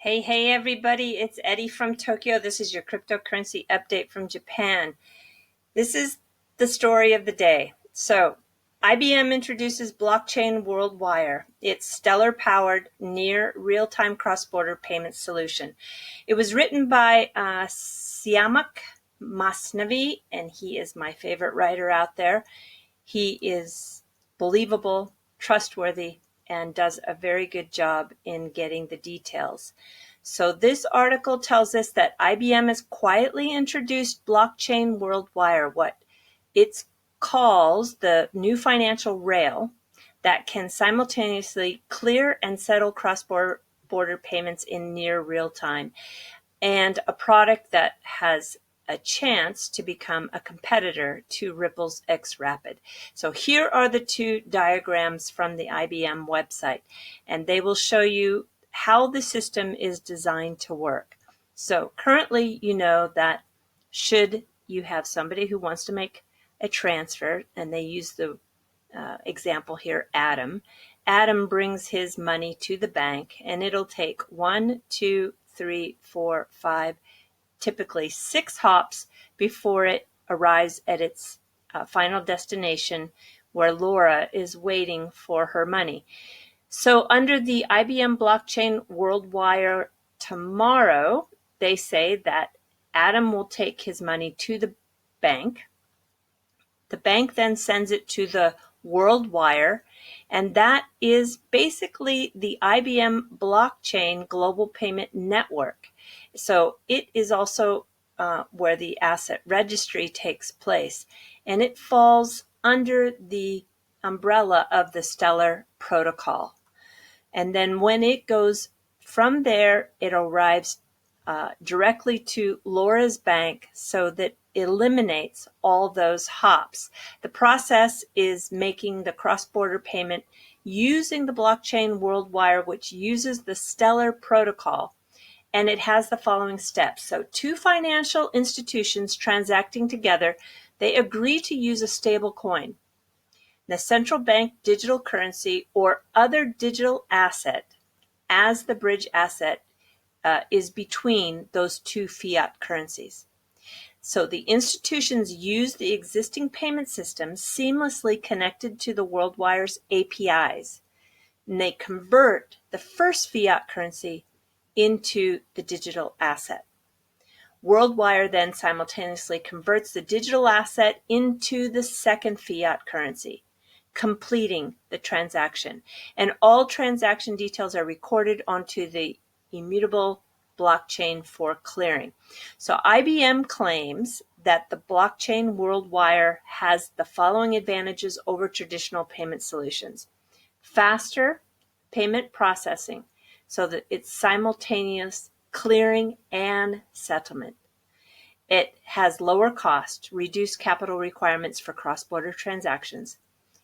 Hey everybody, it's Eddie from Tokyo. This is your cryptocurrency update from Japan. This is the story of the day. So, IBM introduces Blockchain World Wire. It's Stellar-powered, near real-time cross-border payment solution. It was written by Siamak Masnavi, and he is my favorite writer out there. He is believable, trustworthy, and does a very good job in getting the details. So this article tells us that IBM has quietly introduced Blockchain World Wire, what it calls the new financial rail that can simultaneously clear and settle cross-border payments in near real time, and a product that has a chance to become a competitor to Ripple's XRP. So here are the two diagrams from the IBM website, and they will show you how the system is designed to work. So currently, you know that should you have somebody who wants to make a transfer, and they use the example here, Adam. Adam brings his money to the bank, and it'll take 1, 2, 3, 4, 5, typically 6 hops before it arrives at its final destination, where Laura is waiting for her money. So under the IBM Blockchain World Wire tomorrow, they say that Adam will take his money to the bank. The bank then sends it to the World Wire, and that is basically the IBM Blockchain Global Payment Network. So it is also where the asset registry takes place, and it falls under the umbrella of the Stellar protocol. And then when it goes from there, it arrives directly to Laura's bank, so that eliminates all those hops. The process is making the cross-border payment using the Blockchain World Wire, which uses the Stellar protocol. And it has the following steps. So two financial institutions transacting together, they agree to use a stable coin, the central bank digital currency, or other digital asset as the bridge asset is between those two fiat currencies. So the institutions use the existing payment systems seamlessly connected to the World Wire's APIs, and they convert the first fiat currency into the digital asset. World Wire then simultaneously converts the digital asset into the second fiat currency, completing the transaction. And all transaction details are recorded onto the immutable blockchain for clearing. So IBM claims that the Blockchain World Wire has the following advantages over traditional payment solutions: faster payment processing, so that it's simultaneous clearing and settlement. It has lower cost, reduced capital requirements for cross-border transactions,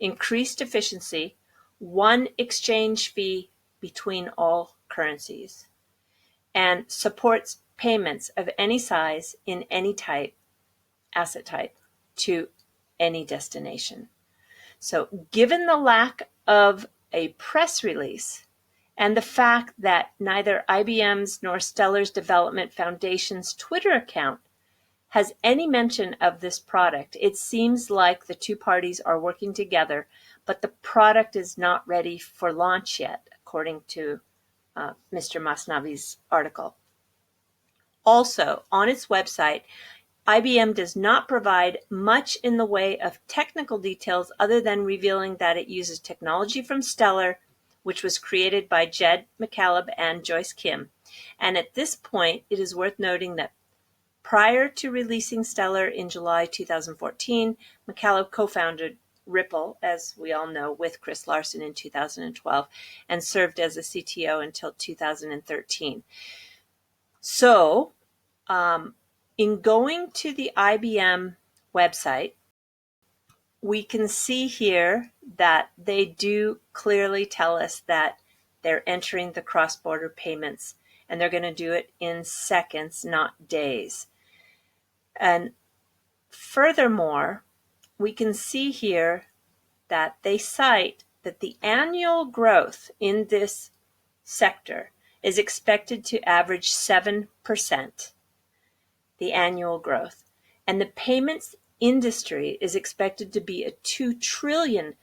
increased efficiency, one exchange fee between all currencies, and supports payments of any size in any type, asset type, to any destination. So given the lack of a press release and the fact that neither IBM's nor Stellar's Development Foundation's Twitter account has any mention of this product, it seems like the two parties are working together, but the product is not ready for launch yet, according to Mr. Masnavi's article. Also, on its website, IBM does not provide much in the way of technical details, other than revealing that it uses technology from Stellar, which was created by Jed McCaleb and Joyce Kim. And at this point, it is worth noting that prior to releasing Stellar in July 2014, McCaleb co-founded Ripple, as we all know, with Chris Larsen in 2012, and served as a CTO until 2013. So, in going to the IBM website, we can see here that they do clearly tell us that they're entering the cross-border payments, and they're going to do it in seconds, not days. And furthermore, we can see here that they cite that the annual growth in this sector, is expected to average 7%, the annual growth. And the payments industry is expected to be a $2 trillion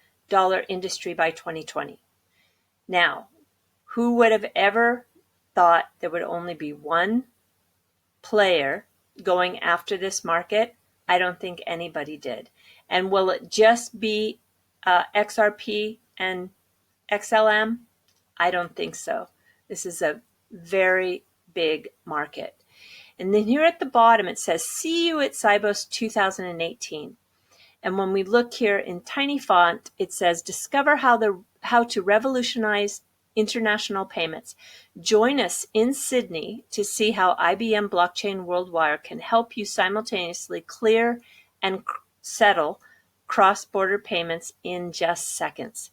industry by 2020. Now, who would have ever thought there would only be one player going after this market? I don't think anybody did. And will it just be XRP and XLM? I don't think so. This is a very big market. And then here at the bottom, it says, see you at Sibos 2018. And when we look here in tiny font, it says, discover how to revolutionize international payments. Join us in Sydney to see how IBM Blockchain World Wire can help you simultaneously clear and settle cross-border payments in just seconds.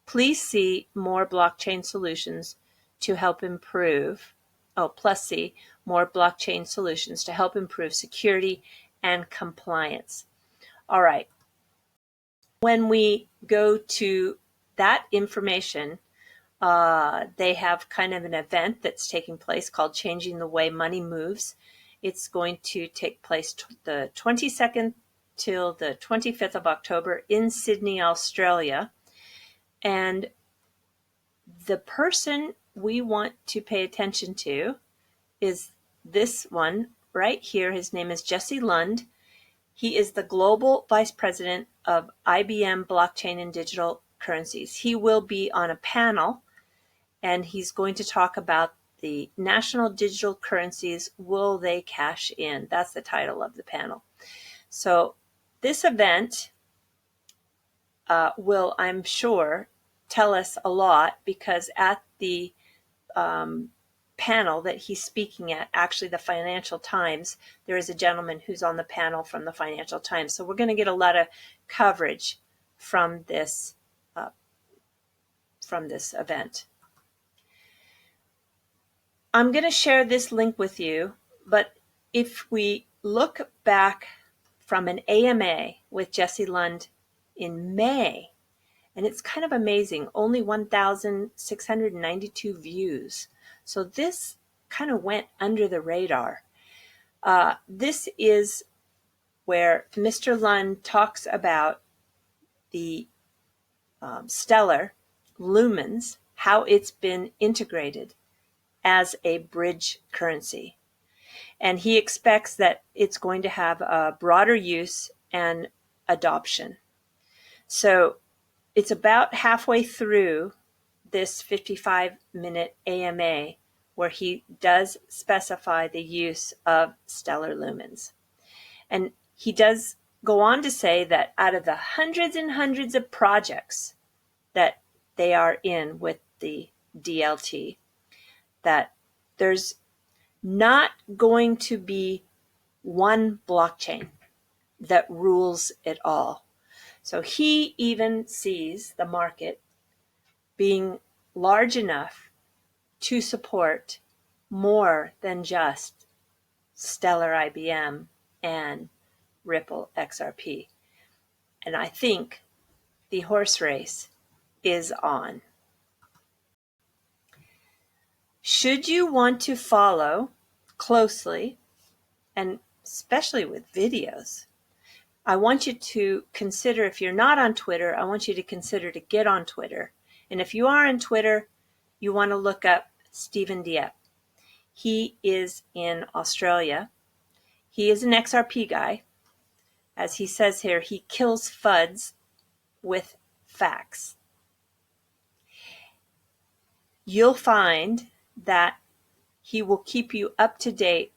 Please see more blockchain solutions to help improve, see more blockchain solutions to help improve security and compliance. All right. When we go to that information, they have kind of an event that's taking place called Changing the Way Money Moves. It's going to take place the 22nd till the 25th of October in Sydney, Australia. And the person we want to pay attention to is this one right here. His name is Jesse Lund. He is the Global Vice President of IBM Blockchain and Digital Currencies. He will be on a panel, and he's going to talk about the national digital currencies. Will they cash in? That's the title of the panel. So this event will, I'm sure, tell us a lot, because at the panel that he's speaking at, actually the Financial Times, there is a gentleman who's on the panel from the Financial Times. So we're going to get a lot of coverage from this event. I'm going to share this link with you, but if we look back from an AMA with Jesse Lund in May, and it's kind of amazing, only 1,692 views. So this kind of went under the radar. This is where Mr. Lund talks about the Stellar lumens, how it's been integrated as a bridge currency. And he expects that it's going to have a broader use and adoption. So it's about halfway through this 55-minute AMA where he does specify the use of stellar lumens. And he does go on to say that out of the hundreds and hundreds of projects that they are in with the DLT, that there's not going to be one blockchain that rules it all. So he even sees the market being large enough to support more than just Stellar IBM and Ripple XRP. And I think the horse race is on. Should you want to follow closely, and especially with videos, I want you to consider, if you're not on Twitter, I want you to consider to get on Twitter. And if you are on Twitter, you want to look up Stephen Dieppe. He is in Australia. He is an XRP guy. As he says here, he kills FUDs with facts. You'll find that he will keep you up to date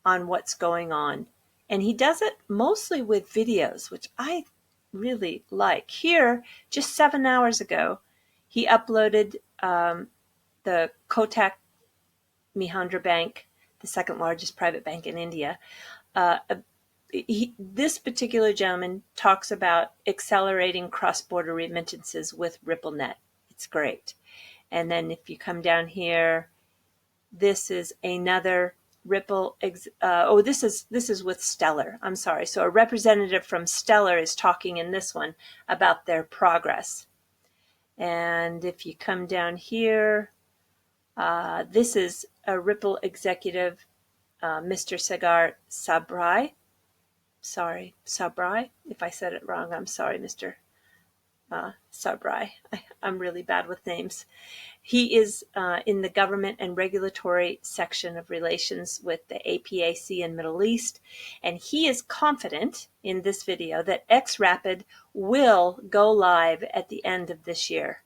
on what's going on. And he does it mostly with videos, which I really like. Here, just 7 hours ago, he uploaded the Kotak Mahindra Bank, the second largest private bank in India. This particular gentleman talks about accelerating cross-border remittances with RippleNet. It's great. And then if you come down here, this is another Ripple. This is with Stellar. I'm sorry. So a representative from Stellar is talking in this one about their progress. And if you come down here, This is a Ripple executive, Mr. Sagar Sabrai. Sorry, Sabrai. If I said it wrong, I'm sorry, Mr. Sabrai. I'm really bad with names. He is in the government and regulatory section of relations with the APAC in Middle East, and he is confident in this video that XRapid will go live at the end of this year.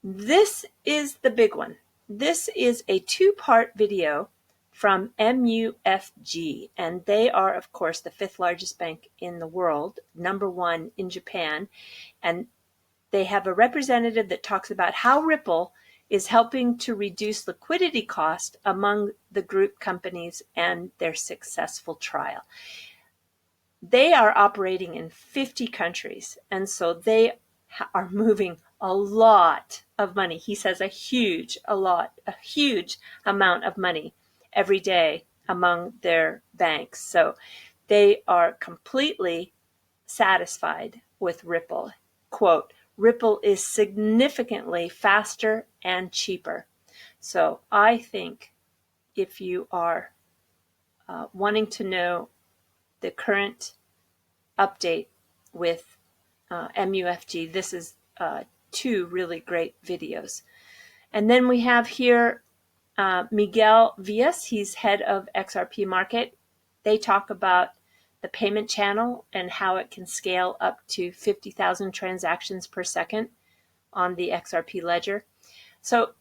This is the big one. This is a two-part video from MUFG, and they are, of course, the fifth largest bank in the world, number one in Japan, and they have a representative that talks about how Ripple is helping to reduce liquidity cost among the group companies and their successful trial. They are operating in 50 countries, and so they are moving a lot of money. He says a huge amount of money every day among their banks. So they are completely satisfied with Ripple. Quote, Ripple is significantly faster and cheaper. So I think if you are wanting to know the current update with MUFG, this is two really great videos. And then we have here Miguel Villas. He's head of XRP Market. They talk about the payment channel and how it can scale up to 50,000 transactions per second on the XRP ledger. So,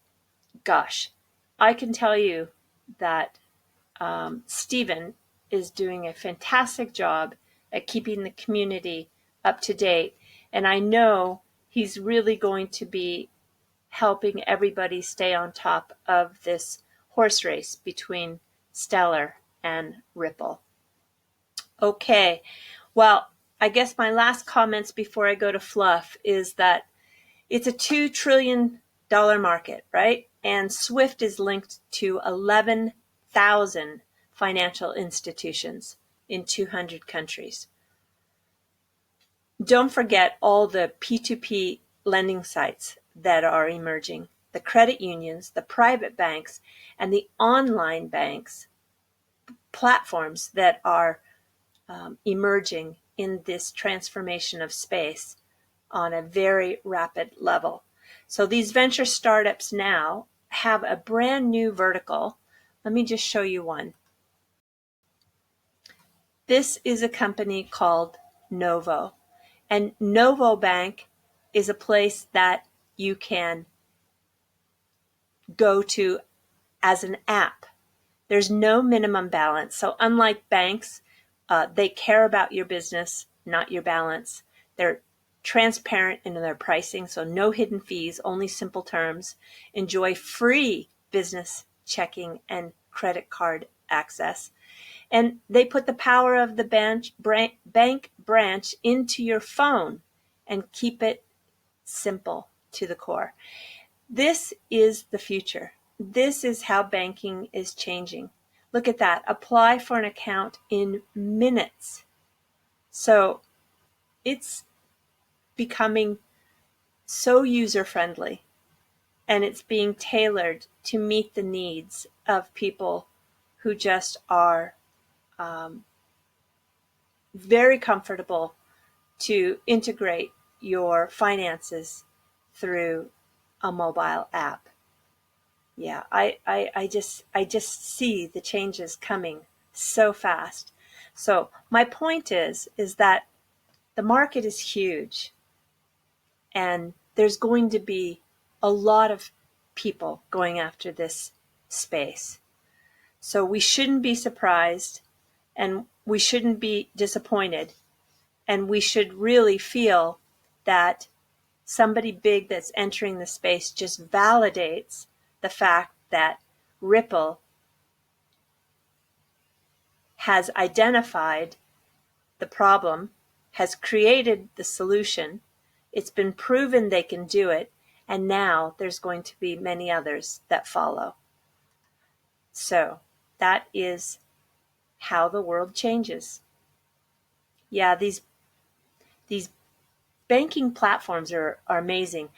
gosh, I can tell you that Stephen is doing a fantastic job at keeping the community up to date. And I know he's really going to be helping everybody stay on top of this horse race between Stellar and Ripple. Okay, well, I guess my last comments before I go to fluff is that it's a $2 trillion market, right? And SWIFT is linked to 11,000 financial institutions in 200 countries. Don't forget all the P2P lending sites that are emerging, the credit unions, the private banks, and the online banks, platforms that are emerging in this transformation of space on a very rapid level. So these venture startups now have a brand new vertical. Let me just show you one. This is a company called Novo. And Novo Bank is a place that you can go to as an app. There's no minimum balance. So unlike banks, they care about your business, not your balance. They're transparent in their pricing, so no hidden fees, only simple terms. Enjoy free business checking and credit card access. And they put the power of the bank branch into your phone and keep it simple to the core. This is the future. This is how banking is changing. Look at that. Apply for an account in minutes. So it's becoming so user-friendly, and it's being tailored to meet the needs of people who just are very comfortable to integrate your finances through a mobile app. Yeah, I just see the changes coming so fast. So my point is that the market is huge, and there's going to be a lot of people going after this space. So we shouldn't be surprised, and we shouldn't be disappointed, and we should really feel that somebody big that's entering the space just validates the fact that Ripple has identified the problem, has created the solution, it's been proven they can do it, and now there's going to be many others that follow. So that is how the world changes. Yeah, these banking platforms are amazing.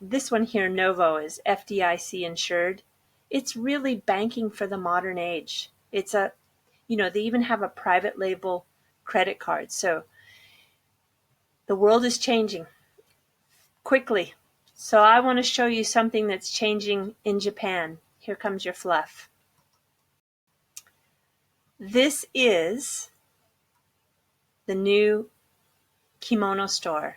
This one here, Novo, is FDIC insured. It's really banking for the modern age. It's they even have a private label credit card. So the world is changing quickly. So I want to show you something that's changing in Japan. Here comes your fluff. This is the new Kimono Store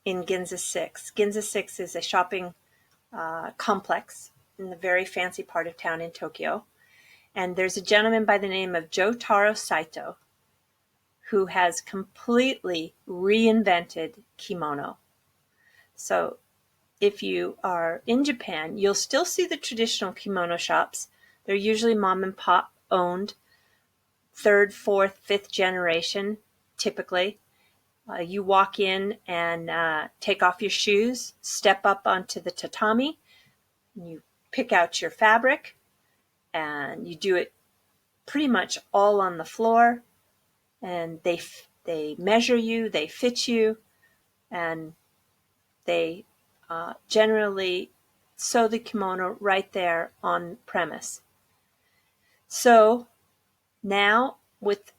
in Ginza 6. Ginza 6 is a shopping complex in the very fancy part of town in Tokyo. And there's a gentleman by the name of Jotaro Saito who has completely reinvented kimono. So if you are in Japan, you'll still see the traditional kimono shops. They're usually mom and pop owned, third, fourth, fifth generation, typically. You walk in and take off your shoes, step up onto the tatami, and you pick out your fabric, and you do it pretty much all on the floor, and they measure you, they fit you, and they generally sew the kimono right there on premise. So now with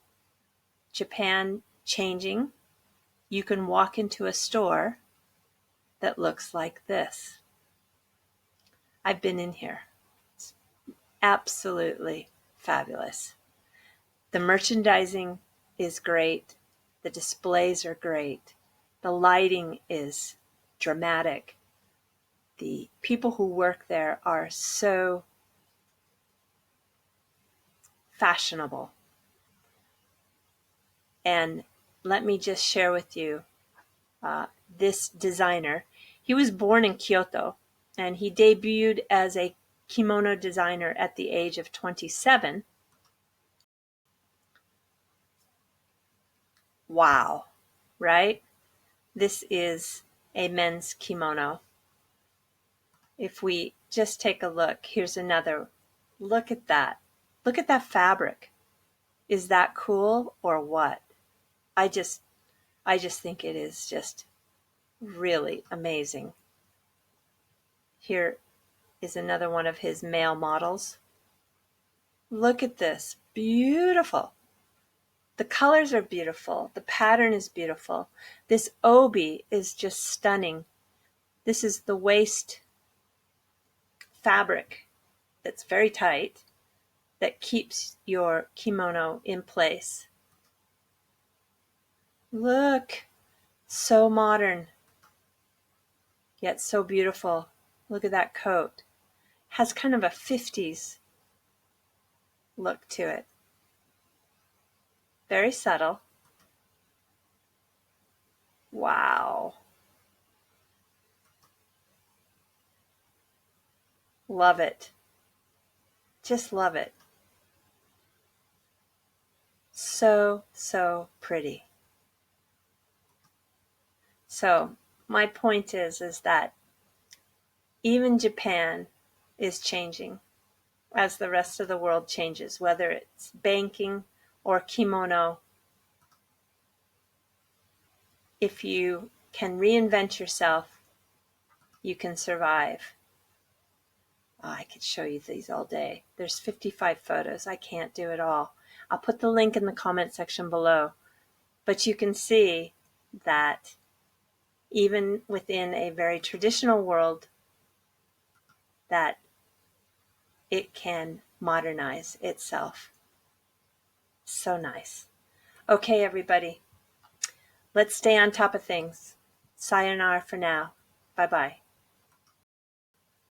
Japan changing, you can walk into a store that looks like this. I've been in here. It's absolutely fabulous. The merchandising is great. The displays are great. The lighting is dramatic. The people who work there are so fashionable. And let me just share with you this designer. He was born in Kyoto, and he debuted as a kimono designer at the age of 27. Wow, right? This is a men's kimono. If we just take a look, here's another. Look at that. Look at that fabric. Is that cool or what? I just think it is just really amazing. Here is another one of his male models. Look at this. Beautiful. The colors are beautiful. The pattern is beautiful. This obi is just stunning. This is the waist fabric that's very tight that keeps your kimono in place. Look, so modern, yet so beautiful. Look at that coat. Has kind of a 50s look to it. Very subtle. Wow. Love it. Just love it. So, so pretty. So my point is that even Japan is changing as the rest of the world changes, whether it's banking or kimono. If you can reinvent yourself, you can survive. Oh, I could show you these all day. There's 55 photos. I can't do it all. I'll put the link in the comment section below. But you can see that even within a very traditional world, that it can modernize itself. So nice. Okay, everybody. Let's stay on top of things. Sayonara for now. Bye-bye.